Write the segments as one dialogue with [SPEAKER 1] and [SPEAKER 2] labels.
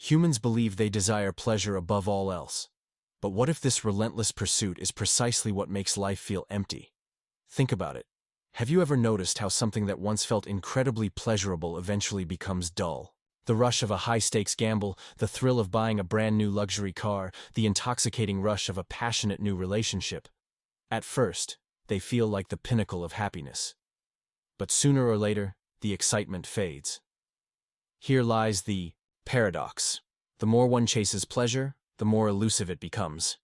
[SPEAKER 1] Humans believe they desire pleasure above all else. But what if this relentless pursuit is precisely what makes life feel empty? Think about it. Have you ever noticed how something that once felt incredibly pleasurable eventually becomes dull? The rush of a high-stakes gamble, the thrill of buying a brand new luxury car, the intoxicating rush of a passionate new relationship. At first, they feel like the pinnacle of happiness. But sooner or later, the excitement fades. Here lies the paradox. The more one chases pleasure, the more elusive it becomes.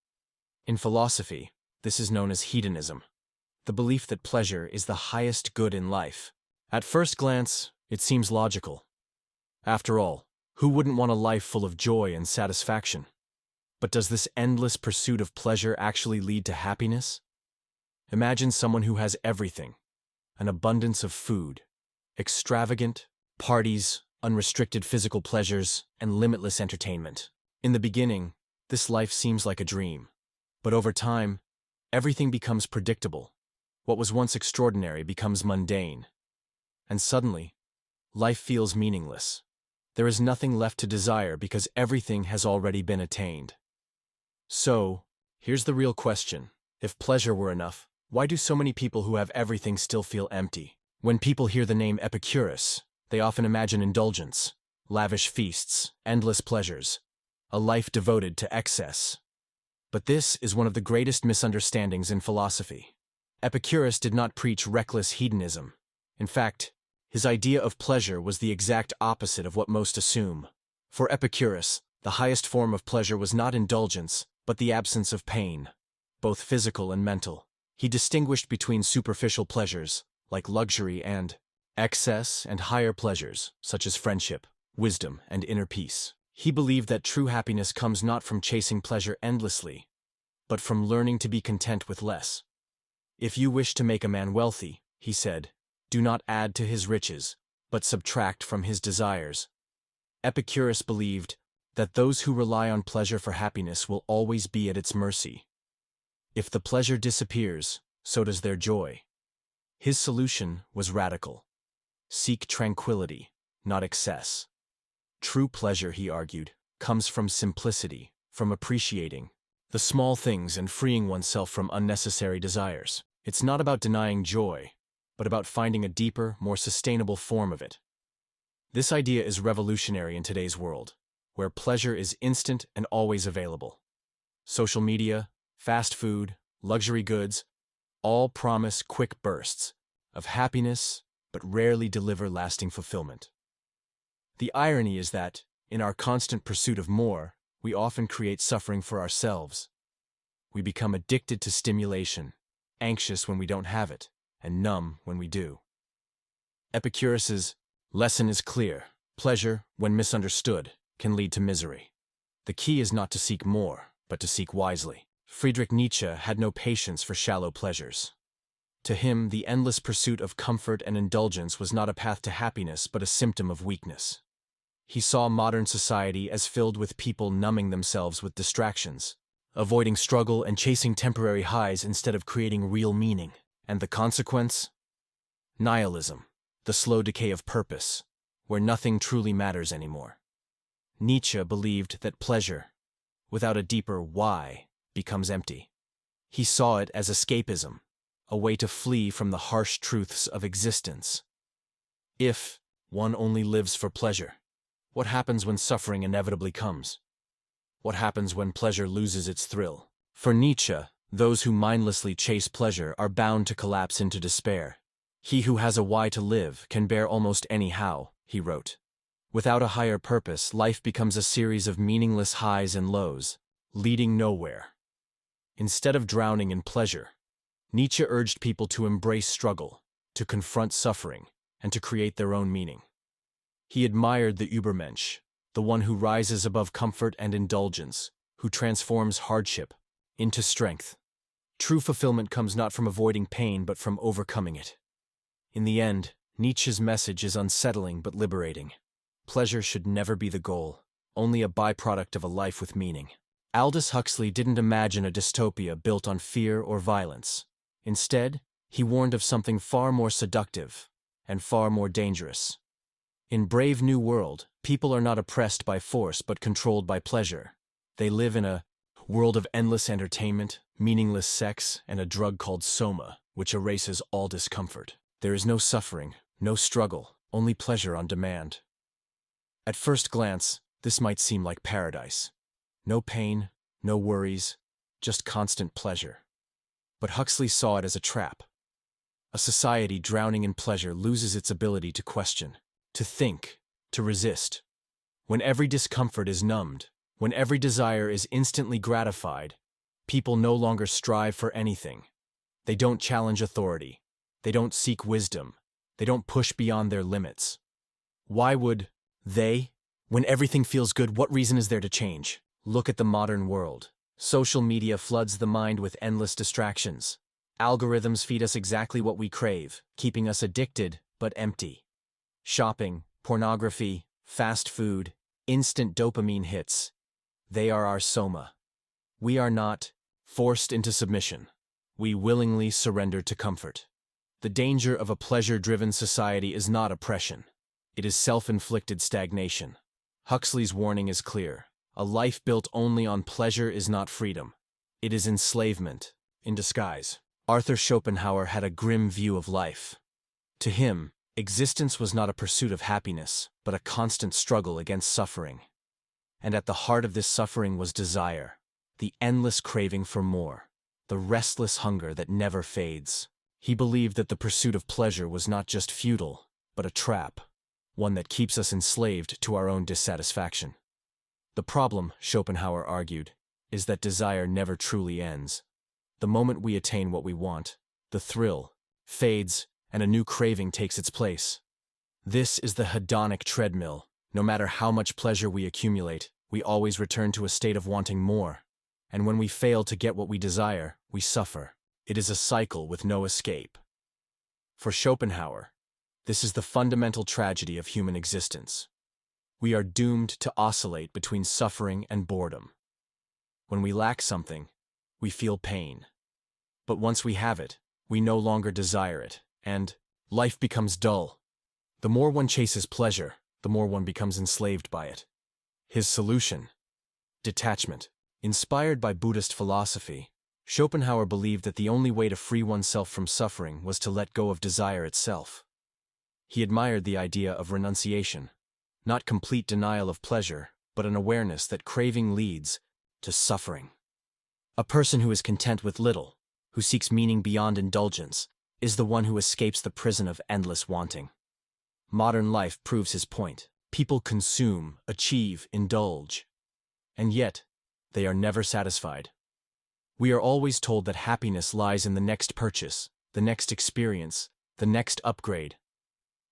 [SPEAKER 1] In philosophy, this is known as hedonism, the belief that pleasure is the highest good in life. At first glance, it seems logical. After all, who wouldn't want a life full of joy and satisfaction? But does this endless pursuit of pleasure actually lead to happiness? Imagine someone who has everything: an abundance of food, extravagant parties, unrestricted physical pleasures, and limitless entertainment. In the beginning, this life seems like a dream. But over time, everything becomes predictable. What was once extraordinary becomes mundane. And suddenly, life feels meaningless. There is nothing left to desire because everything has already been attained. So, here's the real question. If pleasure were enough, why do so many people who have everything still feel empty? When people hear the name Epicurus, they often imagine indulgence, lavish feasts, endless pleasures, a life devoted to excess. But this is one of the greatest misunderstandings in philosophy. Epicurus did not preach reckless hedonism. In fact, his idea of pleasure was the exact opposite of what most assume. For Epicurus, the highest form of pleasure was not indulgence, but the absence of pain, both physical and mental. He distinguished between superficial pleasures, like luxury, and excess and higher pleasures, such as friendship, wisdom, and inner peace. He believed that true happiness comes not from chasing pleasure endlessly, but from learning to be content with less. If you wish to make a man wealthy, he said, do not add to his riches, but subtract from his desires. Epicurus believed that those who rely on pleasure for happiness will always be at its mercy. If the pleasure disappears, so does their joy. His solution was radical. Seek tranquility, not excess. True pleasure, he argued, comes from simplicity, from appreciating the small things and freeing oneself from unnecessary desires. It's not about denying joy, but about finding a deeper, more sustainable form of it. This idea is revolutionary in today's world, where pleasure is instant and always available. Social media, fast food, luxury goods, all promise quick bursts of happiness, but rarely deliver lasting fulfillment. The irony is that, in our constant pursuit of more, we often create suffering for ourselves. We become addicted to stimulation, anxious when we don't have it, and numb when we do. Epicurus's lesson is clear. Pleasure, when misunderstood, can lead to misery. The key is not to seek more, but to seek wisely. Friedrich Nietzsche had no patience for shallow pleasures. To him, the endless pursuit of comfort and indulgence was not a path to happiness, but a symptom of weakness. He saw modern society as filled with people numbing themselves with distractions, avoiding struggle and chasing temporary highs instead of creating real meaning. And the consequence? Nihilism, the slow decay of purpose, where nothing truly matters anymore. Nietzsche believed that pleasure, without a deeper why, becomes empty. He saw it as escapism, a way to flee from the harsh truths of existence. If one only lives for pleasure, what happens when suffering inevitably comes? What happens when pleasure loses its thrill? For Nietzsche, those who mindlessly chase pleasure are bound to collapse into despair. He who has a why to live can bear almost any how, he wrote. Without a higher purpose, life becomes a series of meaningless highs and lows, leading nowhere. Instead of drowning in pleasure, Nietzsche urged people to embrace struggle, to confront suffering, and to create their own meaning. He admired the Übermensch, the one who rises above comfort and indulgence, who transforms hardship into strength. True fulfillment comes not from avoiding pain but from overcoming it. In the end, Nietzsche's message is unsettling but liberating. Pleasure should never be the goal, only a byproduct of a life with meaning. Aldous Huxley didn't imagine a dystopia built on fear or violence. Instead, he warned of something far more seductive and far more dangerous. In Brave New World, People are not oppressed by force but controlled by pleasure. They live in a world of endless entertainment, meaningless sex, and a drug called soma, which erases all discomfort. There is no suffering, no struggle, only pleasure on demand. At first glance, this might seem like paradise. No pain, no worries, just constant pleasure. But Huxley saw it as a trap. A society drowning in pleasure loses its ability to question, to think, to resist. When every discomfort is numbed, when every desire is instantly gratified, people no longer strive for anything. They don't challenge authority. They don't seek wisdom. They don't push beyond their limits. Why would they? When everything feels good, what reason is there to change? Look at the modern world. Social media floods the mind with endless distractions. Algorithms feed us exactly what we crave, keeping us addicted but empty. Shopping, pornography, fast food, instant dopamine hits. They are our soma. We are not forced into submission. We willingly surrender to comfort. The danger of a pleasure-driven society is not oppression. It is self-inflicted stagnation. Huxley's warning is clear. A life built only on pleasure is not freedom. It is enslavement, in disguise. Arthur Schopenhauer had a grim view of life. To him, existence was not a pursuit of happiness, but a constant struggle against suffering. And at the heart of this suffering was desire, the endless craving for more, the restless hunger that never fades. He believed that the pursuit of pleasure was not just futile, but a trap, one that keeps us enslaved to our own dissatisfaction. The problem, Schopenhauer argued, is that desire never truly ends. The moment we attain what we want, the thrill fades and a new craving takes its place. This is the hedonic treadmill. No matter how much pleasure we accumulate, we always return to a state of wanting more. And when we fail to get what we desire, we suffer. It is a cycle with no escape. For Schopenhauer, this is the fundamental tragedy of human existence. We are doomed to oscillate between suffering and boredom. When we lack something, we feel pain. But once we have it, we no longer desire it, and life becomes dull. The more one chases pleasure, the more one becomes enslaved by it. His solution: detachment. Inspired by Buddhist philosophy, Schopenhauer believed that the only way to free oneself from suffering was to let go of desire itself. He admired the idea of renunciation, not complete denial of pleasure, but an awareness that craving leads to suffering. A person who is content with little, who seeks meaning beyond indulgence, is the one who escapes the prison of endless wanting. Modern life proves his point. People consume, achieve, indulge, and yet they are never satisfied. We are always told that happiness lies in the next purchase, the next experience, the next upgrade.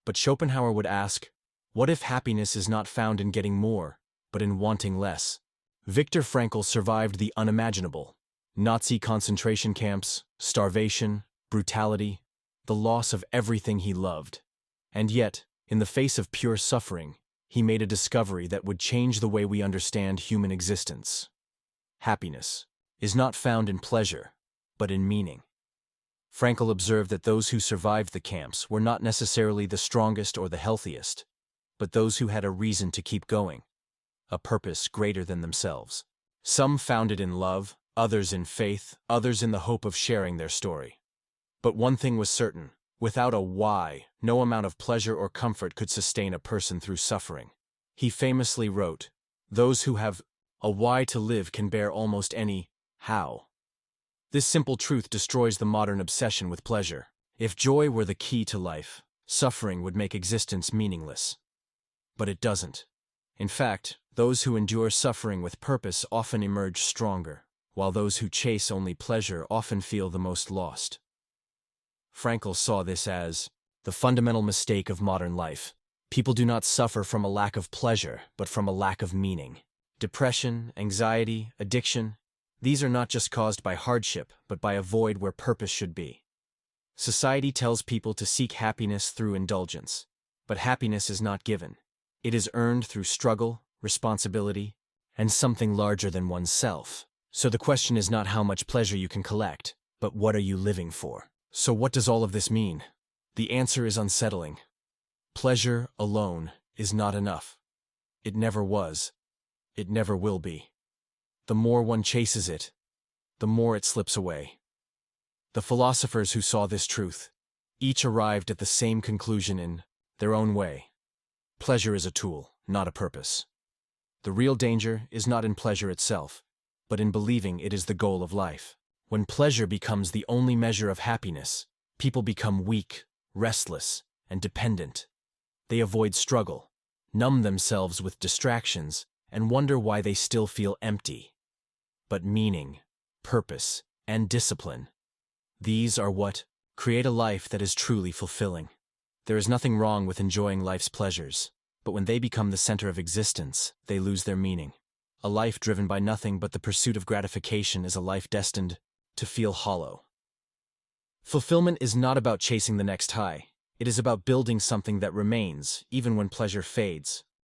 [SPEAKER 1] But Schopenhauer would ask, what if happiness is not found in getting more, but in wanting less? Viktor Frankl survived the unimaginable. Nazi concentration camps, starvation, brutality, the loss of everything he loved. And yet, in the face of pure suffering, he made a discovery that would change the way we understand human existence. Happiness is not found in pleasure, but in meaning. Frankl observed that those who survived the camps were not necessarily the strongest or the healthiest, but those who had a reason to keep going, a purpose greater than themselves. Some found it in love, others in faith, others in the hope of sharing their story. But one thing was certain: without a why, no amount of pleasure or comfort could sustain a person through suffering. He famously wrote, "Those who have a why to live can bear almost any how." This simple truth destroys the modern obsession with pleasure. If joy were the key to life, suffering would make existence meaningless. But it doesn't. In fact, those who endure suffering with purpose often emerge stronger, while those who chase only pleasure often feel the most lost. Frankl saw this as the fundamental mistake of modern life. People do not suffer from a lack of pleasure, but from a lack of meaning. Depression, anxiety, addiction, these are not just caused by hardship, but by a void where purpose should be. Society tells people to seek happiness through indulgence, but happiness is not given. It is earned through struggle, responsibility, and something larger than oneself. So the question is not how much pleasure you can collect, but what are you living for? So what does all of this mean? The answer is unsettling. Pleasure alone is not enough. It never was. It never will be. The more one chases it, the more it slips away. The philosophers who saw this truth, each arrived at the same conclusion in their own way. Pleasure is a tool, not a purpose. The real danger is not in pleasure itself, but in believing it is the goal of life. When pleasure becomes the only measure of happiness, people become weak, restless, and dependent. They avoid struggle, numb themselves with distractions, and wonder why they still feel empty. But meaning, purpose, and discipline, these are what create a life that is truly fulfilling. There is nothing wrong with enjoying life's pleasures, but when they become the center of existence, they lose their meaning. A life driven by nothing but the pursuit of gratification is a life destined to feel hollow. Fulfillment is not about chasing the next high. It is about building something that remains, even when pleasure fades.